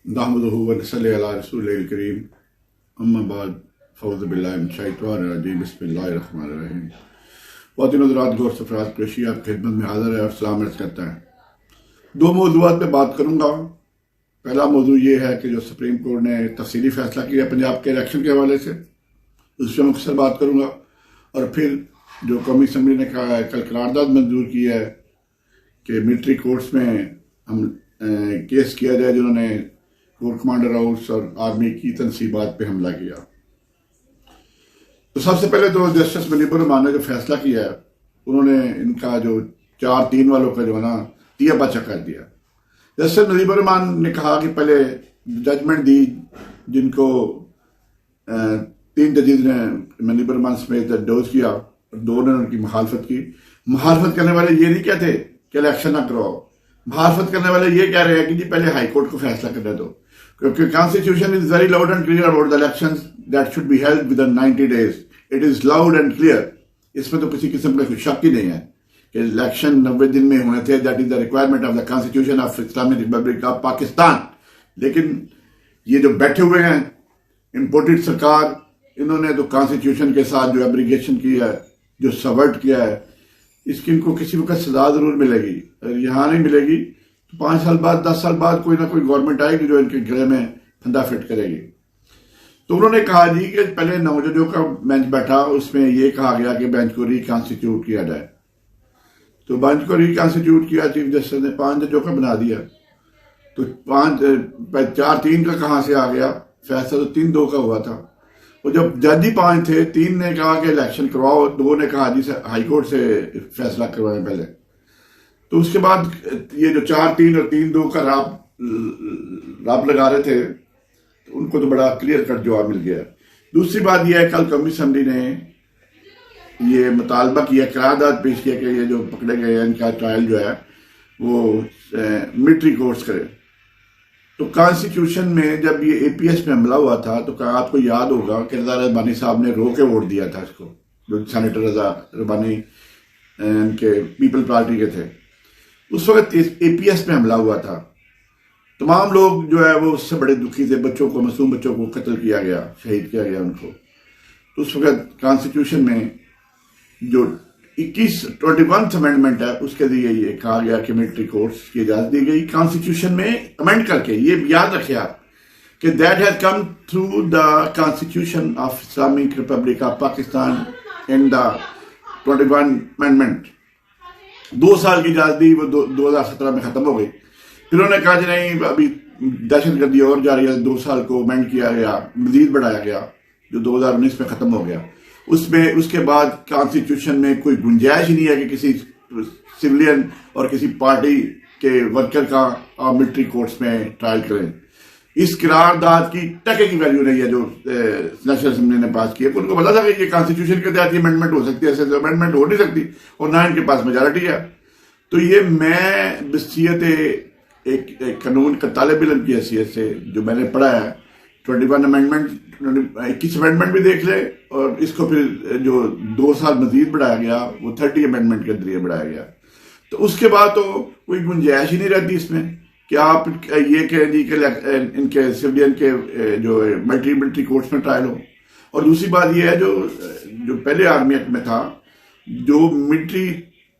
नहमदुहु व नसल्ली अला रसूलिल करीम अम्मा बाद फ़ऊज़ु बिल्लाहि मिनश शैतानिर रजीम बिस्मिल्लाहिर रहमानिर रहीम। ख़वातीन हज़रात, गौर सफ़रात पेशी आपकी खिदमत में हाज़िर है और सलाम अर्ज़ करता है। दो मौज़ूआत पे बात करूँगा। पहला मौजू ये है कि जो सुप्रीम कोर्ट ने तफसीली फ़ैसला किया पंजाब के इलेक्शन के हवाले से, उस पर मुख्तसर बात करूँगा। और फिर जो कौमी असम्बली ने कल करारदाद मंजूर की है कि मिलिट्री कोर्ट्स में हम केस किया जाए जिन्होंने कोर कमांडर हाउस और आर्मी की तनसीबात पे हमला किया। तो सबसे पहले तो जस्टिस मुनीबुर रहमान ने जो फैसला किया है, उन्होंने इनका जो 4-3 वालों का जो है ना दिया बचा कर दिया। जस्टिस मुनीबुर रहमान ने कहा कि पहले जजमेंट दी जिनको 3 जजेज ने मुनीबुर रहमान समेत डोज किया और 2 ने उनकी मुखालफत की। मुखालफत करने वाले ये नहीं कहते कि इलेक्शन ना करवाओ, मुखालफत करने वाले ये कह रहे हैं कि जी पहले हाई कोर्ट को फैसला करने दो, क्योंकि constitution is very loud and clear about the elections that should be held with in 90 days। It is loud and clear, इसमें तो किसी किस्म का कोई शक ही नहीं है कि इलेक्शन 90 दिन में होने थे। That is the requirement of the constitution of Islamic Republic of Pakistan. लेकिन ये जो बैठे हुए हैं इम्पोर्टेड सरकार, इन्होंने तो कॉन्स्टिट्यूशन के साथ जो एब्रीगेशन किया है, जो सबवर्ट किया है, इसकी इनको किसी वक्त सजा जरूर मिलेगी। अगर यहाँ नहीं मिलेगी तो 5 साल बाद 10 साल बाद कोई ना कोई गवर्नमेंट आएगी जो इनके गले में फंदा फिट करेगी। तो उन्होंने कहा जी कि पहले 9 जजों का बेंच बैठा, उसमें ये कहा गया कि बेंच को रिकॉन्स्टिट्यूट किया जाए। तो बेंच को रिकॉन्स्टिट्यूट किया, चीफ जस्टिस ने 5 जजों का बना दिया। तो 4-3 का कहाँ से आ गया फैसला? तो 3-2 का हुआ था। और जब जज ही 5 थे, 3 ने कहा कि इलेक्शन करवाओ, 2 ने कहा जी हाई कोर्ट से फैसला करवाएं पहले। तो उसके बाद ये जो 4-3 और 3-2 का राब लगा रहे थे, तो उनको तो बड़ा क्लियर कट जवाब मिल गया। दूसरी बात यह है, कल कौमी असम्बली ने ये मुतालबा किया, करारदाद पेश किया कि ये जो पकड़े गए हैं इनका ट्रायल जो है वो मिलिट्री कोर्ट्स करे। तो कॉन्स्टिट्यूशन में जब ये APS में हमला हुआ था तो आपको याद होगा कि रजा रबानी साहब ने रो के वोट दिया था इसको, जो सेनेटर रजा रबानी के पीपल पार्टी के थे। उस वक्त APS में हमला हुआ था, तमाम लोग जो है वो उससे बड़े दुखी थे। बच्चों को, मासूम बच्चों को कत्ल किया गया, शहीद किया गया उनको। तो उस वक्त कॉन्स्टिट्यूशन में जो 21 अमेंडमेंट है, उसके लिए ये कहा गया कि मिलिट्री कोर्ट्स की इजाजत दी गई कॉन्स्टिट्यूशन में अमेंड करके। ये याद रखिए आप कि that has come through the constitution of Islamic Republic of Pakistan in the 21 amendment. 2 साल की इजाजत दी, वो 2017 में खत्म हो गई। फिर उन्होंने कहा कि नहीं, अभी दहशतगर्दी और जारी है, 2 साल को अमेंड किया गया, मजीद बढ़ाया गया, जो 2019 में खत्म हो गया। उसमें उसके बाद कॉन्स्टिट्यूशन में कोई गुंजाइश ही नहीं है कि किसी सिविलियन और किसी पार्टी के वर्कर का आप मिलिट्री कोर्ट्स में ट्रायल करें। इस करारदाद की टके की वैल्यू नहीं है जो नेशनल असेंबली ने पास किया। उनको पता था कि ये कॉन्स्टिट्यूशन के तहत अमेंडमेंट हो सकती है, ऐसे अमेंडमेंट हो नहीं सकती, और ना इनके पास मेजॉरिटी है। तो ये मैं बहसीयत एक कानून का तालिब इल्म की हैसियत से जो मैंने पढ़ा है, 21 अमेंडमेंट, 21 अमेंडमेंट भी देख ले, और इसको फिर जो 2 साल मजीद बढ़ाया गया वो 30 अमेंडमेंट के जरिए बढ़ाया गया। तो उसके बाद तो कोई गुंजाइश ही नहीं रहती इसमें कि आप ये कह दी कि इनके सिविलियन के जो मिलिट्री कोर्ट्स में ट्रायल हो। और दूसरी बात ये है, जो पहले आर्मी एक्ट में था, जो मिलिट्री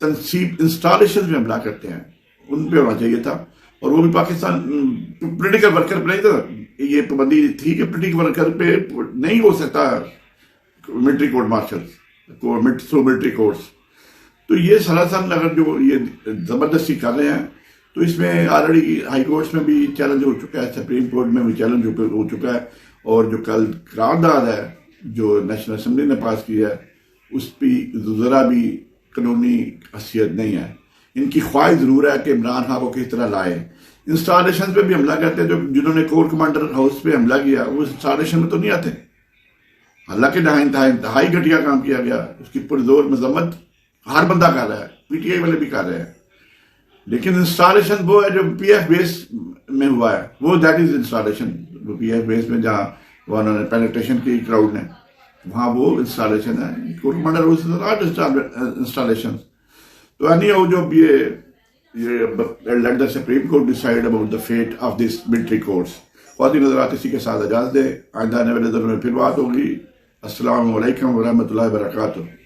तनसीब इंस्टॉलेशन में हमला करते हैं उन पे होना चाहिए था, और वो भी पाकिस्तान पॉलिटिकल वर्कर पे नहीं था। ये पाबंदी थी कि पॉलिटिकल वर्कर पे नहीं हो सकता military court martial through military courts. तो ये सरासर अगर जो ये जबरदस्ती कर रहे हैं, तो इसमें ऑलरेडी हाई कोर्ट्स में भी चैलेंज हो चुका है, सुप्रीम कोर्ट में भी चैलेंज हो चुका है, और जो कल करारदाद है जो नेशनल असेंबली ने पास की है, उस पर जरा भी कानूनी हैसियत नहीं है। इनकी ख्वाहिश जरूर है कि इमरान खान को किस तरह लाए। इंस्टॉलेशन पे भी हमला करते हैं, जो जिन्होंने कोर कमांडर हाउस पे हमला किया वो इंस्टॉलेशन में तो नहीं आते। हालांकि इंतहाई घटिया काम किया गया, उसकी पुरजोर मजम्मत हर बंदा कर रहा है, PTI वाले भी कर रहे हैं। लेकिन इंस्टॉलेशन वो है जो PF बेस में हुआ है, वो दैट इज इंस्टॉलेशन। वो PF बेस में जहाँ उन्होंने पेनिट्रेशन की क्राउड ने, वहाँ वो इंस्टॉलेशन है। Core commander house installation. तो anyhow, जो ये let the Supreme Court decide about the fate of these military courts. خواتین حضرات اسی کے ساتھ اجازت دیں، آئندہ آنے والے دنوں میں پھر بات ہوگی۔ السلام علیکم ورحمۃ اللہ وبرکاتہ۔